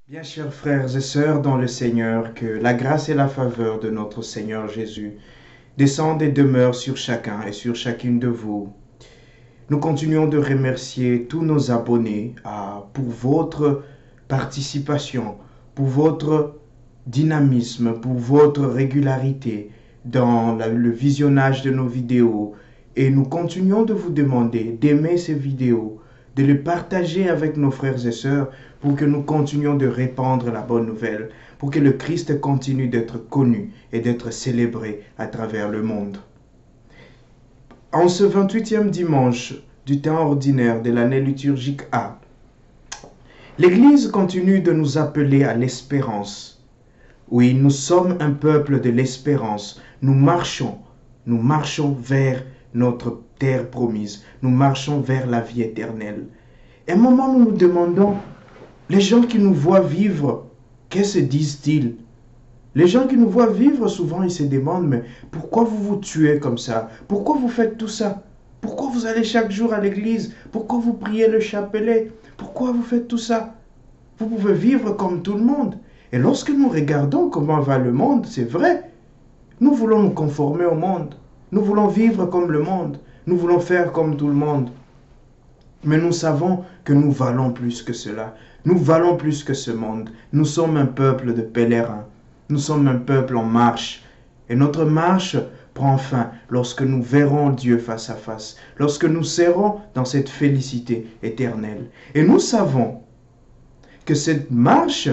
Bien chers frères et sœurs dans le Seigneur, que la grâce et la faveur de notre Seigneur Jésus descendent et demeurent sur chacun et sur chacune de vous. Nous continuons de remercier tous nos abonnés pour votre participation, pour votre dynamisme, pour votre régularité dans le visionnage de nos vidéos. Et nous continuons de vous demander d'aimer ces vidéos, de les partager avec nos frères et sœurs pour que nous continuions de répandre la bonne nouvelle, pour que le Christ continue d'être connu et d'être célébré à travers le monde. En ce 28e dimanche du temps ordinaire de l'année liturgique A, l'Église continue de nous appeler à l'espérance. Oui, nous sommes un peuple de l'espérance. Nous marchons vers notre terre promise. Nous marchons vers la vie éternelle. Et à un moment, nous nous demandons, les gens qui nous voient vivre, qu'est-ce disent-ils? Les gens qui nous voient vivre, souvent, ils se demandent, mais pourquoi vous vous tuez comme ça? Pourquoi vous faites tout ça? Pourquoi vous allez chaque jour à l'église? Pourquoi vous priez le chapelet? Pourquoi vous faites tout ça? Vous pouvez vivre comme tout le monde. Et lorsque nous regardons comment va le monde, c'est vrai. Nous voulons nous conformer au monde. Nous voulons vivre comme le monde. Nous voulons faire comme tout le monde. Mais nous savons que nous valons plus que cela. Nous valons plus que ce monde. Nous sommes un peuple de pèlerins. Nous sommes un peuple en marche. Et notre marche prend fin lorsque nous verrons Dieu face à face, lorsque nous serons dans cette félicité éternelle. Et nous savons que cette marche,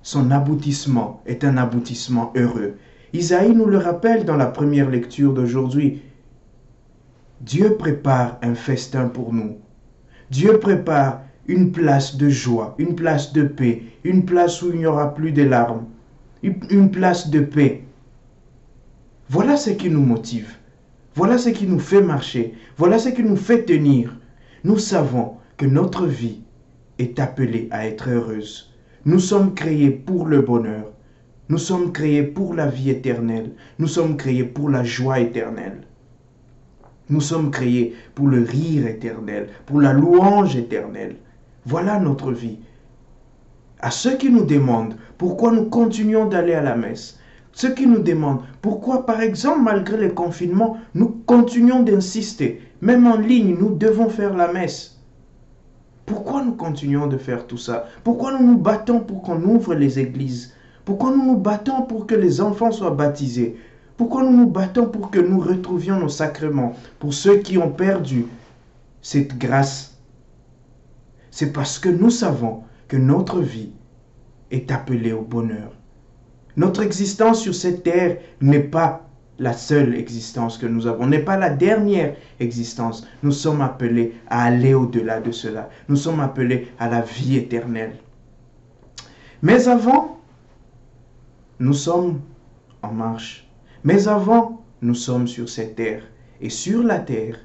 son aboutissement est un aboutissement heureux. Isaïe nous le rappelle dans la première lecture d'aujourd'hui. Dieu prépare un festin pour nous. Dieu prépare une place de joie, une place de paix, une place où il n'y aura plus de larmes, une place de paix. Voilà ce qui nous motive. Voilà ce qui nous fait marcher. Voilà ce qui nous fait tenir. Nous savons que notre vie est appelée à être heureuse. Nous sommes créés pour le bonheur. Nous sommes créés pour la vie éternelle. Nous sommes créés pour la joie éternelle. Nous sommes créés pour le rire éternel, pour la louange éternelle. Voilà notre vie. À ceux qui nous demandent pourquoi nous continuons d'aller à la messe, ceux qui nous demandent pourquoi, par exemple, malgré le confinement, nous continuons d'insister, même en ligne, nous devons faire la messe. Pourquoi nous continuons de faire tout ça? Pourquoi nous nous battons pour qu'on ouvre les églises? Pourquoi nous nous battons pour que les enfants soient baptisés? Pourquoi nous nous battons pour que nous retrouvions nos sacrements? Pour ceux qui ont perdu cette grâce, c'est parce que nous savons que notre vie est appelée au bonheur. Notre existence sur cette terre n'est pas la seule existence que nous avons, n'est pas la dernière existence. Nous sommes appelés à aller au-delà de cela. Nous sommes appelés à la vie éternelle. Mais avant, nous sommes en marche. Mais avant, nous sommes sur cette terre. Et sur la terre,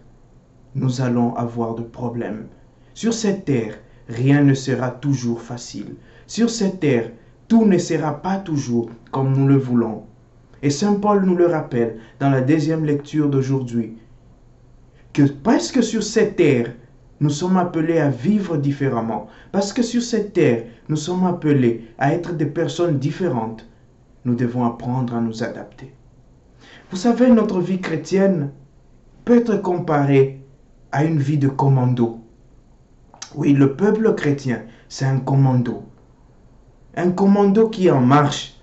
nous allons avoir de problèmes. Sur cette terre, rien ne sera toujours facile. Sur cette terre, tout ne sera pas toujours comme nous le voulons. Et Saint Paul nous le rappelle dans la deuxième lecture d'aujourd'hui, que parce que sur cette terre, nous sommes appelés à vivre différemment, parce que sur cette terre, nous sommes appelés à être des personnes différentes, nous devons apprendre à nous adapter. Vous savez, notre vie chrétienne peut être comparée à une vie de commando. Oui, le peuple chrétien, c'est un commando. Un commando qui est en marche.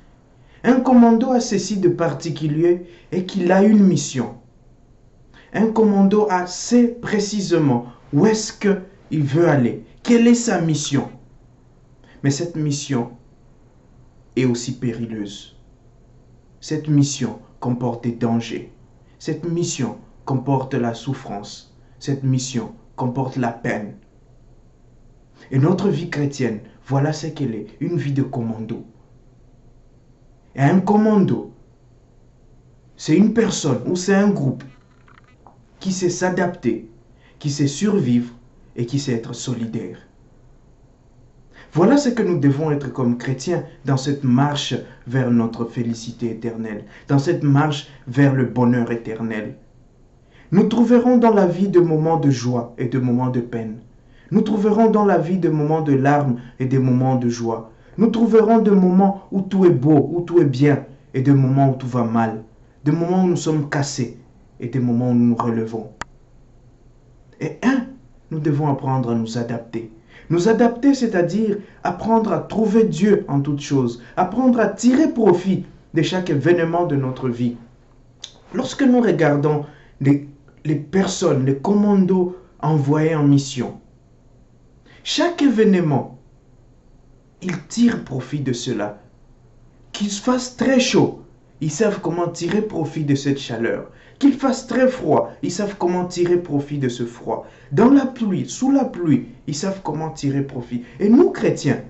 Un commando a ceci de particulier et qu'il a une mission. Un commando sait précisément où est-ce qu'il veut aller. Quelle est sa mission? Mais cette mission est aussi périlleuse. Cette mission comporte des dangers. Cette mission comporte la souffrance. Cette mission comporte la peine. Et notre vie chrétienne, voilà ce qu'elle est, une vie de commando. Et un commando, c'est une personne ou c'est un groupe qui sait s'adapter, qui sait survivre et qui sait être solidaire. Voilà ce que nous devons être comme chrétiens dans cette marche vers notre félicité éternelle, dans cette marche vers le bonheur éternel. Nous trouverons dans la vie de moments de joie et de moments de peine. Nous trouverons dans la vie des moments de larmes et des moments de joie. Nous trouverons des moments où tout est beau, où tout est bien, et des moments où tout va mal. Des moments où nous sommes cassés et des moments où nous nous relevons. Et nous devons apprendre à nous adapter. Nous adapter, c'est-à-dire apprendre à trouver Dieu en toutes choses, apprendre à tirer profit de chaque événement de notre vie. Lorsque nous regardons les personnes, les commandos envoyés en mission, chaque événement, ils tirent profit de cela. Qu'il fasse très chaud, ils savent comment tirer profit de cette chaleur. Qu'il fasse très froid, ils savent comment tirer profit de ce froid. Dans la pluie, sous la pluie, ils savent comment tirer profit. Et nous, chrétiens,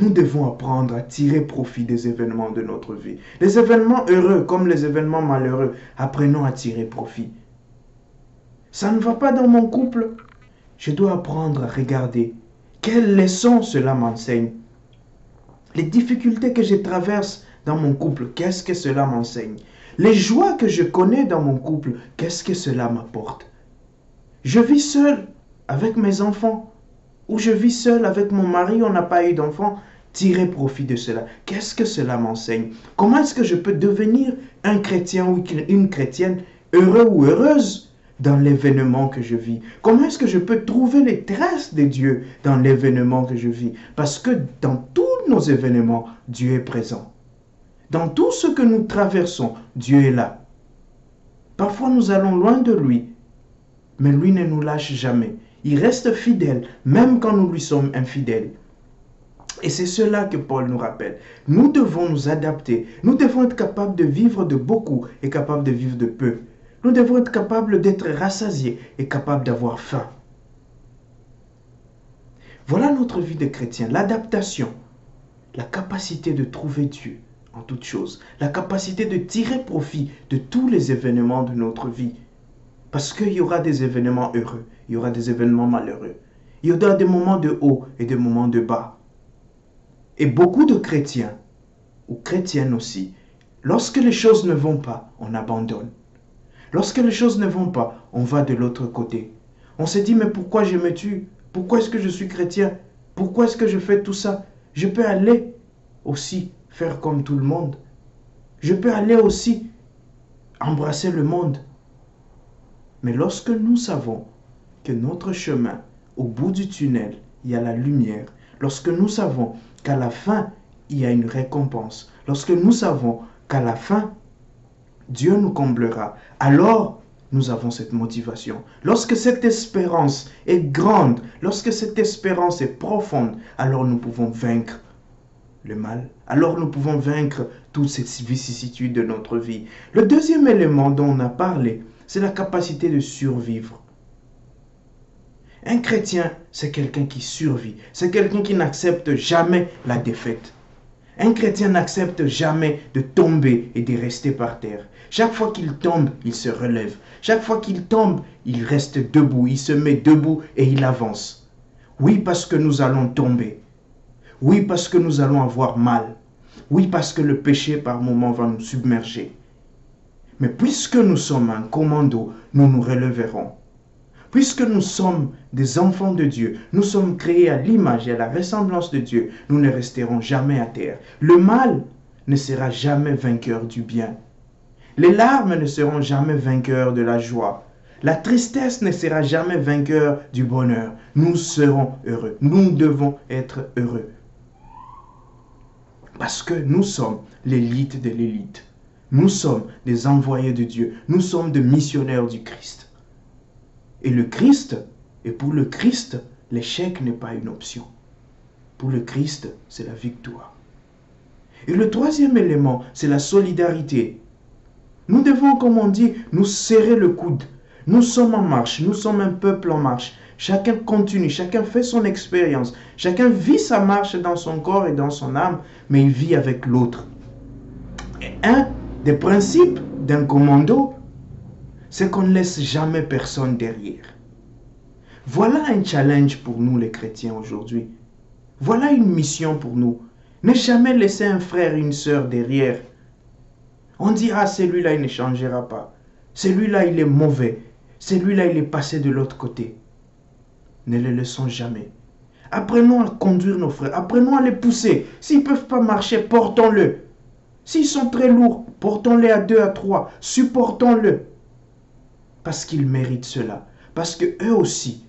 nous devons apprendre à tirer profit des événements de notre vie. Les événements heureux comme les événements malheureux, apprenons à tirer profit. Ça ne va pas dans mon couple, je dois apprendre à regarder quelles leçons cela m'enseigne. Les difficultés que je traverse dans mon couple, qu'est-ce que cela m'enseigne? Les joies que je connais dans mon couple, qu'est-ce que cela m'apporte? Je vis seul avec mes enfants, ou je vis seul avec mon mari, on n'a pas eu d'enfants. Tirer profit de cela. Qu'est-ce que cela m'enseigne? Comment est-ce que je peux devenir un chrétien ou une chrétienne heureux ou heureuse dans l'événement que je vis? Comment est-ce que je peux trouver les traces de Dieu dans l'événement que je vis? Parce que dans tous nos événements, Dieu est présent. Dans tout ce que nous traversons, Dieu est là. Parfois nous allons loin de lui, mais lui ne nous lâche jamais. Il reste fidèle, même quand nous lui sommes infidèles. Et c'est cela que Paul nous rappelle. Nous devons nous adapter. Nous devons être capables de vivre de beaucoup et capables de vivre de peu. Nous devons être capables d'être rassasiés et capables d'avoir faim. Voilà notre vie de chrétien, l'adaptation, la capacité de trouver Dieu en toutes choses, la capacité de tirer profit de tous les événements de notre vie. Parce qu'il y aura des événements heureux, il y aura des événements malheureux. Il y aura des moments de haut et des moments de bas. Et beaucoup de chrétiens, ou chrétiennes aussi, lorsque les choses ne vont pas, on abandonne. Lorsque les choses ne vont pas, on va de l'autre côté. On se dit, mais pourquoi je me tue? Pourquoi est-ce que je suis chrétien? Pourquoi est-ce que je fais tout ça? Je peux aller aussi faire comme tout le monde. Je peux aller aussi embrasser le monde. Mais lorsque nous savons que notre chemin, au bout du tunnel, il y a la lumière, lorsque nous savons qu'à la fin, il y a une récompense, lorsque nous savons qu'à la fin, Dieu nous comblera, alors nous avons cette motivation. Lorsque cette espérance est grande, lorsque cette espérance est profonde, alors nous pouvons vaincre le mal. Alors nous pouvons vaincre toutes ces vicissitudes de notre vie. Le deuxième élément dont on a parlé, c'est la capacité de survivre. Un chrétien, c'est quelqu'un qui survit. C'est quelqu'un qui n'accepte jamais la défaite. Un chrétien n'accepte jamais de tomber et de rester par terre. Chaque fois qu'il tombe, il se relève. Chaque fois qu'il tombe, il reste debout. Il se met debout et il avance. Oui, parce que nous allons tomber. Oui, parce que nous allons avoir mal. Oui, parce que le péché par moments va nous submerger. Mais puisque nous sommes un commando, nous nous relèverons. Puisque nous sommes des enfants de Dieu, nous sommes créés à l'image et à la ressemblance de Dieu, nous ne resterons jamais à terre. Le mal ne sera jamais vainqueur du bien. Les larmes ne seront jamais vainqueurs de la joie. La tristesse ne sera jamais vainqueur du bonheur. Nous serons heureux. Nous devons être heureux. Parce que nous sommes l'élite de l'élite. Nous sommes des envoyés de Dieu. Nous sommes des missionnaires du Christ. Et le Christ, et pour le Christ, l'échec n'est pas une option. Pour le Christ, c'est la victoire. Et le troisième élément, c'est la solidarité. Nous devons, comme on dit, nous serrer le coude. Nous sommes en marche, nous sommes un peuple en marche. Chacun continue, chacun fait son expérience. Chacun vit sa marche dans son corps et dans son âme, mais il vit avec l'autre. Et un des principes d'un commando, c'est qu'on ne laisse jamais personne derrière. Voilà un challenge pour nous les chrétiens aujourd'hui. Voilà une mission pour nous. Ne jamais laisser un frère et une sœur derrière. On dira, celui-là, il ne changera pas. Celui-là, il est mauvais. Celui-là, il est passé de l'autre côté. ne les laissons jamais. Apprenons à conduire nos frères, apprenons à les pousser. S'ils ne peuvent pas marcher, portons-le. S'ils sont très lourds, portons-les à 2, à 3, supportons-le. Parce qu'ils méritent cela. Parce qu'eux aussi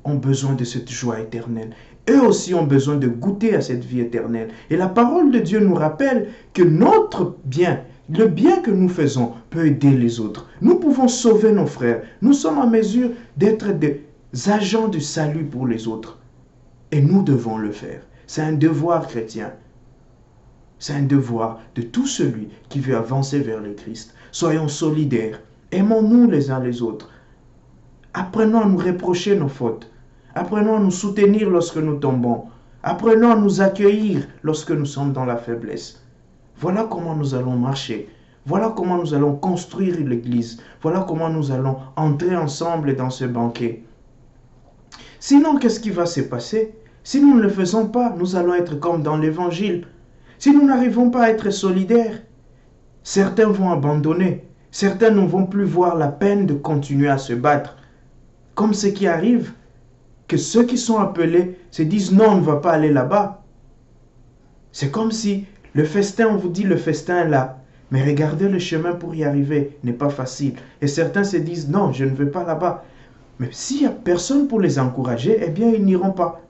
ont besoin de cette joie éternelle. Eux aussi ont besoin de goûter à cette vie éternelle. Et la parole de Dieu nous rappelle que notre bien, le bien que nous faisons, peut aider les autres. Nous pouvons sauver nos frères. Nous sommes en mesure d'être des agents du salut pour les autres. Et nous devons le faire. C'est un devoir chrétien. C'est un devoir de tout celui qui veut avancer vers le Christ. Soyons solidaires. Aimons-nous les uns les autres. Apprenons à nous reprocher nos fautes. Apprenons à nous soutenir lorsque nous tombons. Apprenons à nous accueillir lorsque nous sommes dans la faiblesse. Voilà comment nous allons marcher. Voilà comment nous allons construire l'Église. Voilà comment nous allons entrer ensemble dans ce banquet. Sinon, qu'est-ce qui va se passer? Si nous ne le faisons pas, nous allons être comme dans l'Évangile. Si nous n'arrivons pas à être solidaires, certains vont abandonner. Certains ne vont plus voir la peine de continuer à se battre. Comme ce qui arrive, que ceux qui sont appelés se disent non, on ne va pas aller là-bas. C'est comme si le festin, on vous dit le festin est là. Mais regardez, le chemin pour y arriver n'est pas facile. Et certains se disent non, je ne vais pas là-bas. Mais s'il n'y a personne pour les encourager, eh bien ils n'iront pas.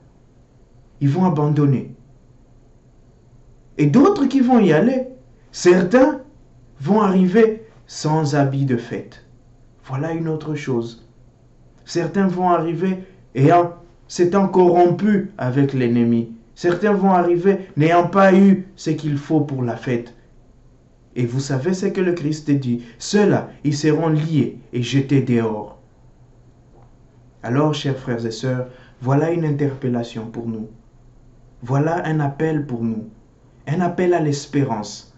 Ils vont abandonner. Et d'autres qui vont y aller, certains vont arriver sans habit de fête. Voilà une autre chose. Certains vont arriver s'étant corrompus avec l'ennemi. Certains vont arriver n'ayant pas eu ce qu'il faut pour la fête. Et vous savez ce que le Christ dit. Ceux-là, ils seront liés et jetés dehors. Alors, chers frères et sœurs, voilà une interpellation pour nous. Voilà un appel pour nous. Un appel à l'espérance.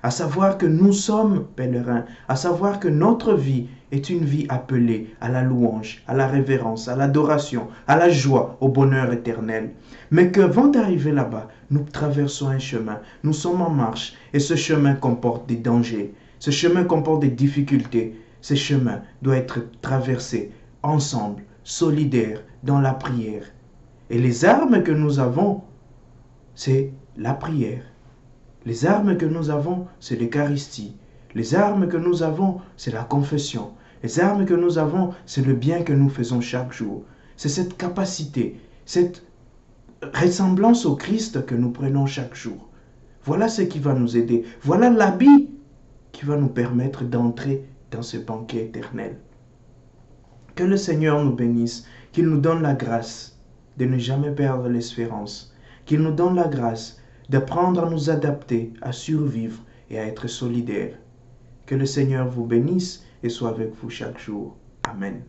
À savoir que nous sommes pèlerins. À savoir que notre vie est une vie appelée à la louange, à la révérence, à l'adoration, à la joie, au bonheur éternel. Mais qu'avant d'arriver là-bas, nous traversons un chemin. Nous sommes en marche et ce chemin comporte des dangers. Ce chemin comporte des difficultés. Ce chemin doit être traversé ensemble, solidaires, dans la prière. Et les armes que nous avons, c'est la prière. Les armes que nous avons, c'est l'Eucharistie. Les armes que nous avons, c'est la confession. Les armes que nous avons, c'est le bien que nous faisons chaque jour. C'est cette capacité, cette ressemblance au Christ que nous prenons chaque jour. Voilà ce qui va nous aider. Voilà l'habit qui va nous permettre d'entrer dans ce banquet éternel. Que le Seigneur nous bénisse, qu'il nous donne la grâce de ne jamais perdre l'espérance, qu'il nous donne la grâce d'apprendre à nous adapter, à survivre et à être solidaires. Que le Seigneur vous bénisse et soit avec vous chaque jour. Amen.